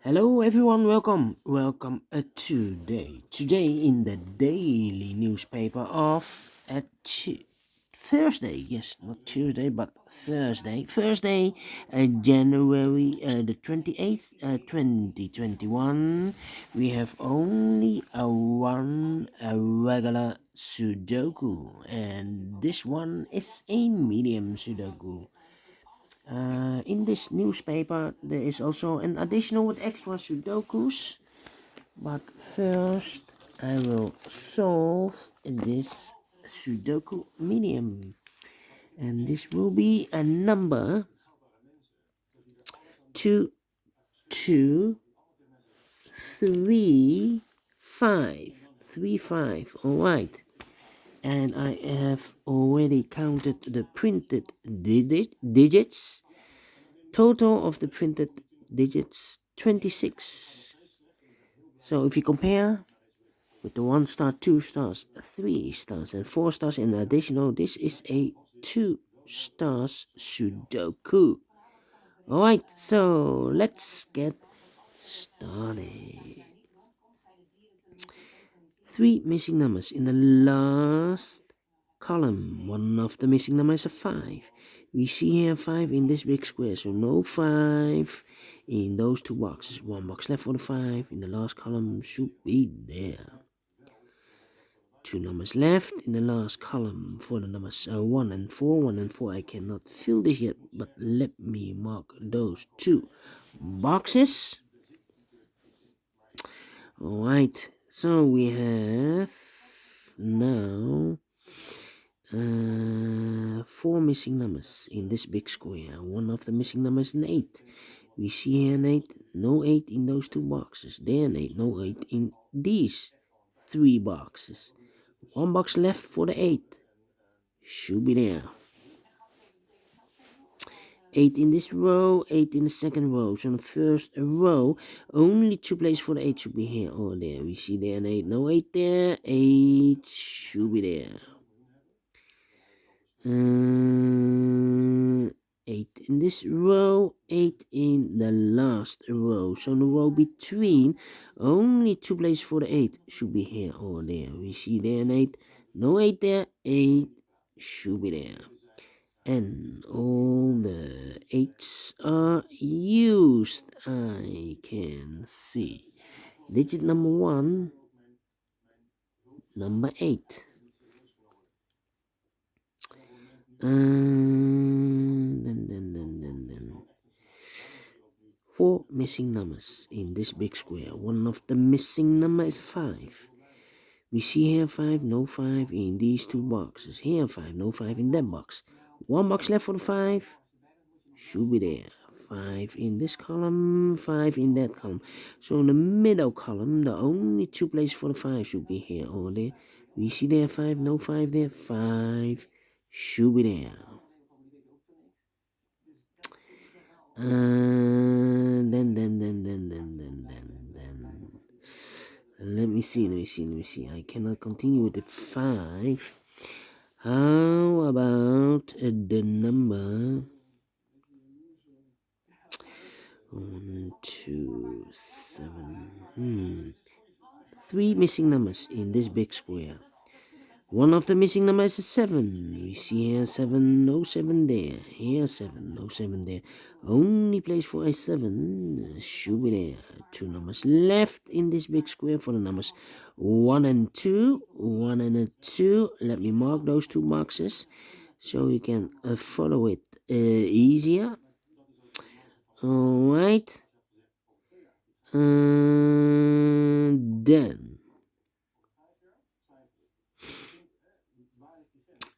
Hello everyone, welcome today in the daily newspaper of Thursday. Yes, not Tuesday but Thursday, January the 28th, 2021. We have only a regular Sudoku, and this one is a medium Sudoku. In this newspaper, there is also an additional with extra Sudokus. But first, I will solve this Sudoku Medium. And this will be a number 2, 2, 3, 5. 3, 5. Alright. And I have already counted the printed digits. Total of the printed digits 26. So if you compare with the 1 star, 2 stars, 3 stars, and 4 stars in additional, this is a 2 stars Sudoku. Alright, so let's get started. 3 missing numbers in the last column. One of the missing numbers is a 5. We see here 5 in this big square, so no 5 in those two boxes. One box left for the 5 in the last column should be there. 2 numbers left in the last column for the numbers 1 and 4. 1 and 4, I cannot fill this yet, but let me mark those 2 boxes. Alright, so we have now 4 missing numbers in this big square. One of the missing numbers is an 8. We see here an 8, no 8 in those 2 boxes. There an 8, no 8 in these 3 boxes. 1 box left for the 8. Should be there. 8 in this row, 8 in the second row. So in the first row, only 2 places for the 8 should be here or there. We see there an 8, no 8 there. 8 should be there. 8 in this row, 8 in the last row. So in the row between, only 2 places for the 8 should be here or there. We see there an 8, no 8 there. 8 should be there. And all the 8s are used, I can see. Digit number 1, number 8. Then 4 missing numbers in this big square. One of the missing number is 5. We see here 5, no 5 in these 2 boxes. Here 5, no 5 in that box. 1 box left for the 5. Should be there. 5 in this column, 5 in that column. So in the middle column, the only 2 places for the 5 should be here or there. We see there 5, no 5 there. 5 should be there. Then. Let me see. I cannot continue with the 5. How about the number 1, 2, 7? 3 missing numbers in this big square. One of the missing numbers is 7. We see here 7, no 7 there. Here 7, no 7 there. Only place for a 7 should be there. 2 numbers left in this big square for the numbers 1 and 2. 1 and a 2. Let me mark those 2 boxes so you can follow it easier. Alright.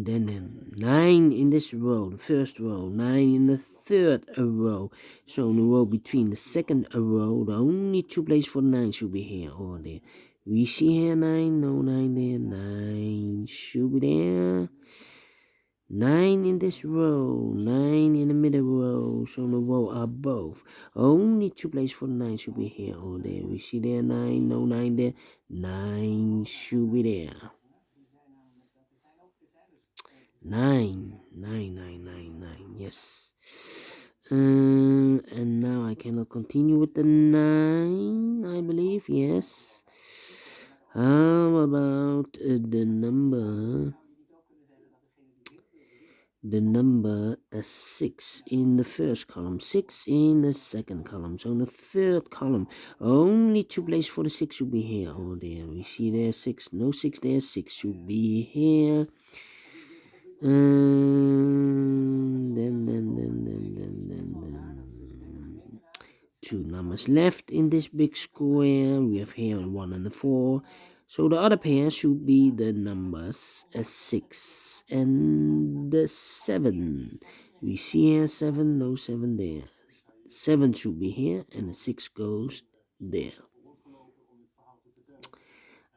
Then 9 in this row, the first row, 9 in the third row. So in the row between the second row, the only 2 places for 9 should be here or there. We see here 9, no 9 there, 9 should be there. 9 in this row, 9 in the middle row, so in the row above. Only 2 places for 9 should be here or there. We see there 9, no 9 there, 9 should be there. 9, yes. And now I cannot continue with the 9, I believe. Yes. How about the number 6 in the first column, 6 in the second column. So in the third column, only 2 places for the 6 should be here. Oh, there we see there 6, no 6 there, 6 should be here. Then 2 numbers left in this big square. We have here 1 and a 4. So the other pair should be the numbers 6 and the 7. We see here 7, no 7 there. 7 should be here and the 6 goes there.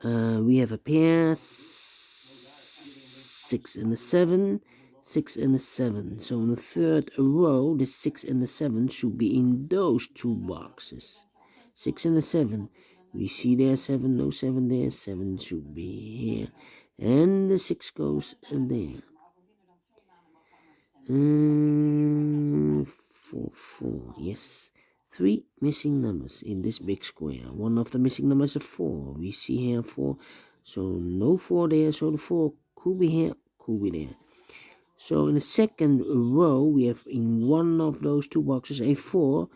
We have a pair 6 and a 7, 6 and a 7. So in the third row, the 6 and the 7 should be in those 2 boxes. 6 and a 7. We see there 7, no 7 there. 7 should be here. And the 6 goes there. 4, 4. Yes. 3 missing numbers in this big square. One of the missing numbers is 4. We see here 4. So no 4 there. So the 4 could be here, could be there. So in the second row, we have in one of those 2 boxes a 4.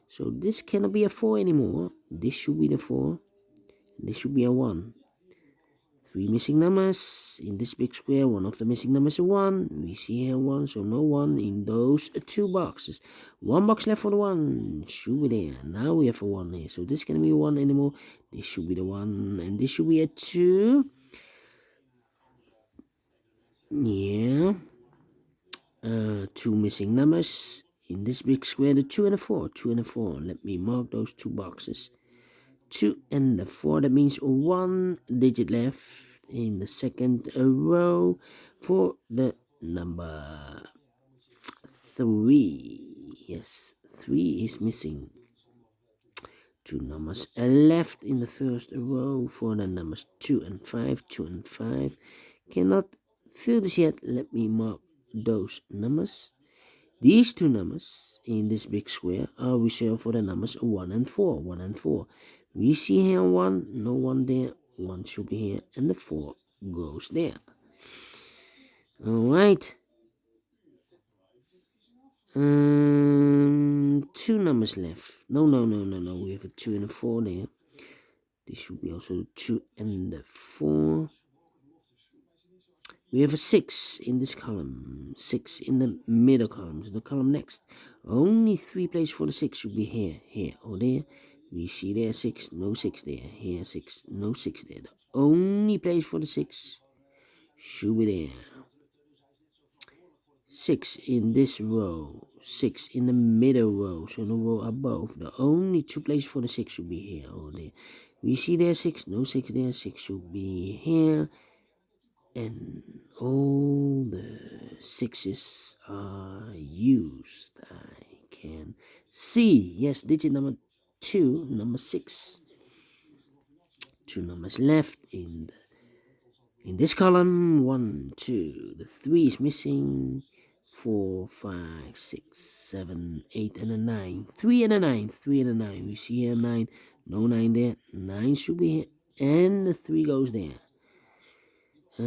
So this cannot be a 4 anymore. This should be the 4. This should be a 1. 3 missing numbers in this big square. One of the missing numbers is 1. We see here 1, so no 1 in those 2 boxes. 1 box left for the 1. Should be there. Now we have a 1 here. So this cannot be 1 anymore. This should be the 1. And this should be a 2. Yeah. 2 missing numbers in this big square, the 2 and a 4. 2 and a 4. Let me mark those 2 boxes. 2 and the 4. That means 1 digit left in the second row for the number 3. Yes, 3 is missing. 2 numbers left in the first row for the numbers 2 and 5. 2 and 5. Cannot fill this yet. Let me mark those numbers. These 2 numbers in this big square are reserved for the numbers 1 and 4. 1 and 4. We see here 1, no 1 there. 1 should be here, and the 4 goes there. Alright. 2 numbers left. No. We have a 2 and a 4 there. This should be also 2 and the 4. We have a 6 in this column, 6 in the middle column, so the column next. Only 3 places for the 6 should be here, or there. We see there 6, no 6 there. Here 6, no 6 there. The only place for the 6 should be there. 6 in this row, 6 in the middle row, so the row above. The only 2 places for the 6 should be here, or there. We see there 6, no 6 there. 6 should be here. And all the 6s are used. I can see. Yes, digit number 2, number 6. 2 numbers left in this column. 1, 2. The 3 is missing. 4, 5, 6, 7, 8, and a 9. 3 and a 9. 3 and a 9. We see here 9. No 9 there. 9 should be here. And the 3 goes there. Yeah.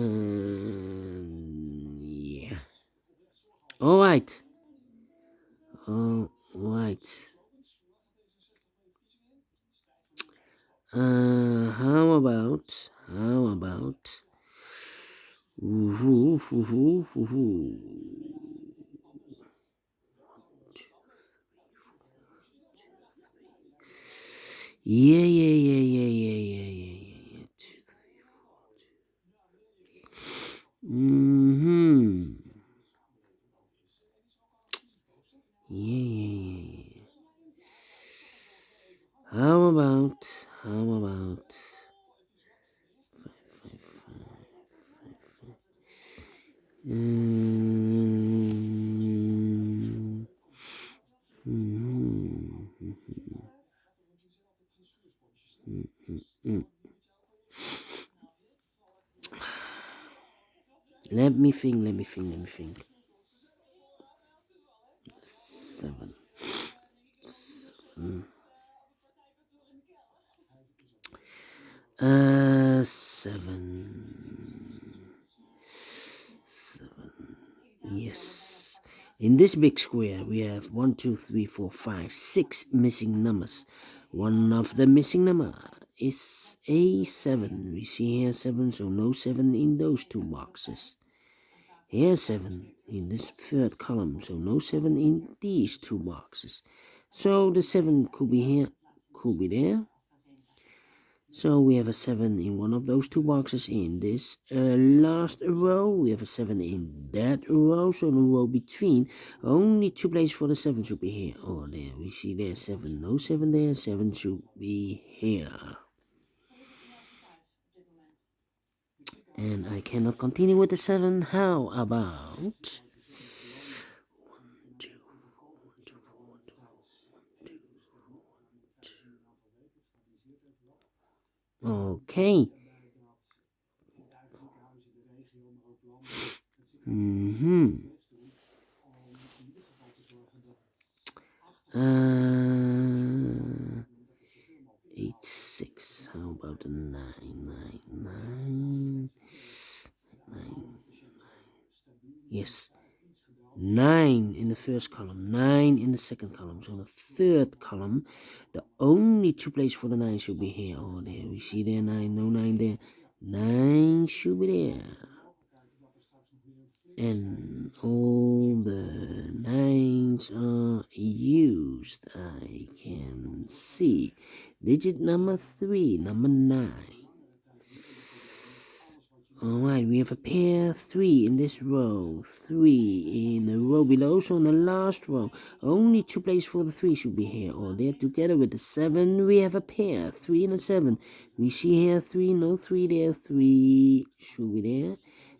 All right. How about? Yeah. Mm-hmm. Yeah. How about? Mm, mm, mm. Let me think. 7. 7. Yes. In this big square, we have 1, 2, 3, 4, 5, 6 missing numbers. One of the missing number is a 7. We see here 7, so no 7 in those two boxes. Here 7 in this third column, so no 7 in these two boxes. So the 7 could be here, could be there. So we have a 7 in one of those two boxes in this last row. We have a 7 in that row. So the row between, only two places for the 7 should be here. Oh, there we see there 7. No 7 there. 7 should be here. And I cannot continue with the 7. How about... Okay. Uh, 8, 6. How about the 9, 9, 9, 9? Yes. 9 in the first column, 9 in the second column. So the third column, the only two places for the 9 should be here. Oh, there we see there 9, no 9 there. 9 should be there. And all the 9s are used. I can see digit number 3, number 9. Alright, we have a pair 3 in this row, 3 in the row below, so in the last row, only two places for the 3 should be here, or there together with the 7, we have a pair, 3 and a 7. We see here 3, no 3 there, 3 should be there,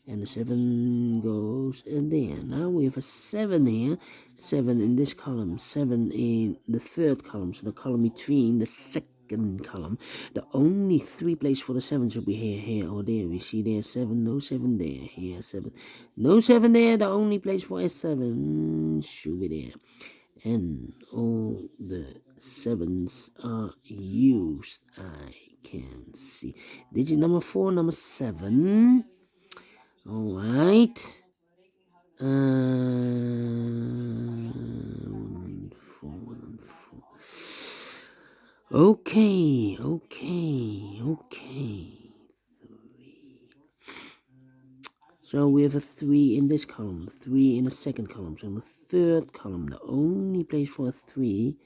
and the 7 goes in there. Now we have a 7 here, 7 in this column, 7 in the third column, so the column between the second column. The only 3 places for the 7 should be here, or there. We see there 7, no 7 there, here 7, no 7 there. The only place for a 7 should be there. And all the 7s are used. I can see digit number 4, number 7. Alright. 1, 4, 1, 4. Okay. 3. So we have a 3 in this column, 3 in the second column. So in the third column, the only place for a 3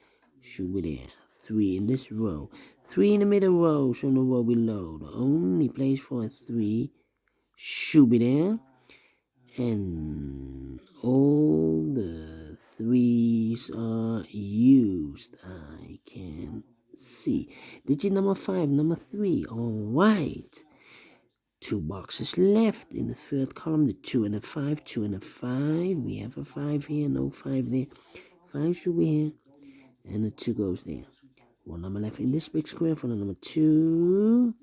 should be there. 3 in this row, 3 in the middle row, so in the row below, the only place for a 3 should be there. And all the 3s are used. I can see digit number 5, number 3. All right, 2 boxes left in the third column, the 2 and the 5, 2 and a 5. We have a 5 here, no 5 there. 5 should be here, and the 2 goes there. 1 number left in this big square for the number 2.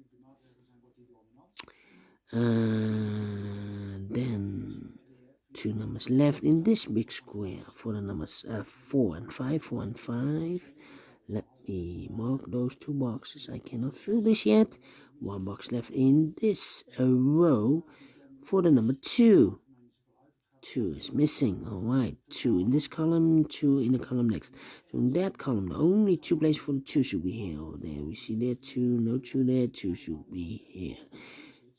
Then 2 numbers left in this big square for the numbers 4 and 5, 4 and 5. Let me mark those 2 boxes. I cannot fill this yet. 1 box left in this row for the number 2. 2 is missing. Alright, 2 in this column, 2 in the column next. So in that column, the only 2 places for the 2 should be here. Oh, there we see there 2, no 2 there, 2 should be here.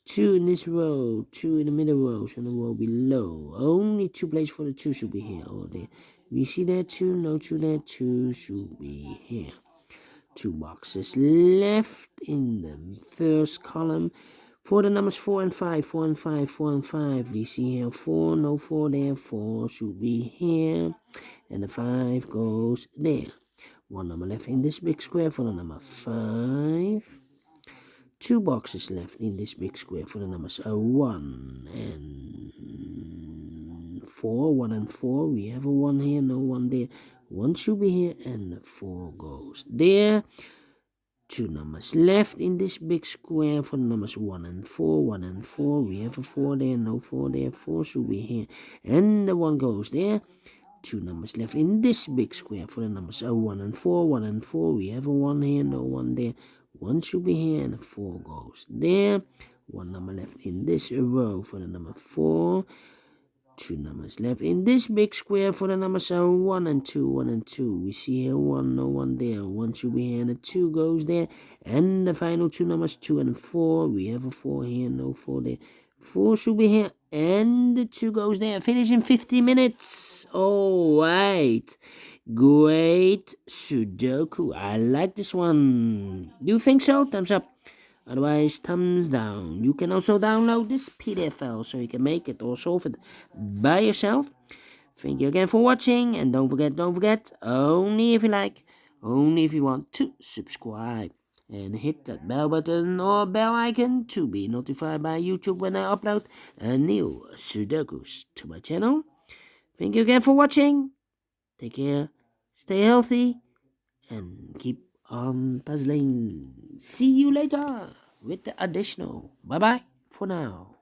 2 in this row, 2 in the middle row, so in the row below. Only 2 places for the 2 should be here. Oh, there. We see there 2, no 2 there, 2 should be here. 2 boxes left in the first column for the numbers 4 and 5, 4 and 5, 4 and 5. We see here 4, no 4 there, 4 should be here, and the 5 goes there. 1 number left in this big square for the number 5. 2 boxes left in this big square for the numbers 1 and 4. 1 and 4. We have a 1 here, no 1 there. 1 should be here, and the 4 goes there. 2 numbers left in this big square for the numbers 1 and 4. 1 and 4. We have a 4 there, no 4 there. 4 should be here, and the 1 goes there. 2 numbers left in this big square for the numbers 1 and 4. 1 and 4. We have a 1 here, no 1 there. 1 should be here, and a 4 goes there. 1 number left in this row for the number 4. 2 numbers left in this big square for the numbers 1 and 2. 1 and 2. We see here 1, no 1 there. 1 should be here, and a 2 goes there. And the final 2 numbers 2 and 4. We have a 4 here, no 4 there. 4 should be here, and the 2 goes there. Finish in 50 minutes. All right. Great Sudoku. I like this one. Do you think so? Thumbs up. Otherwise, thumbs down. You can also download this PDF file so you can make it or solve it by yourself. Thank you again for watching, and don't forget, only if you like, only if you want to subscribe. And hit that bell button or bell icon to be notified by YouTube when I upload a new Sudokus to my channel. Thank you again for watching. Take care, stay healthy, and keep on puzzling. See you later with the additional. Bye bye for now.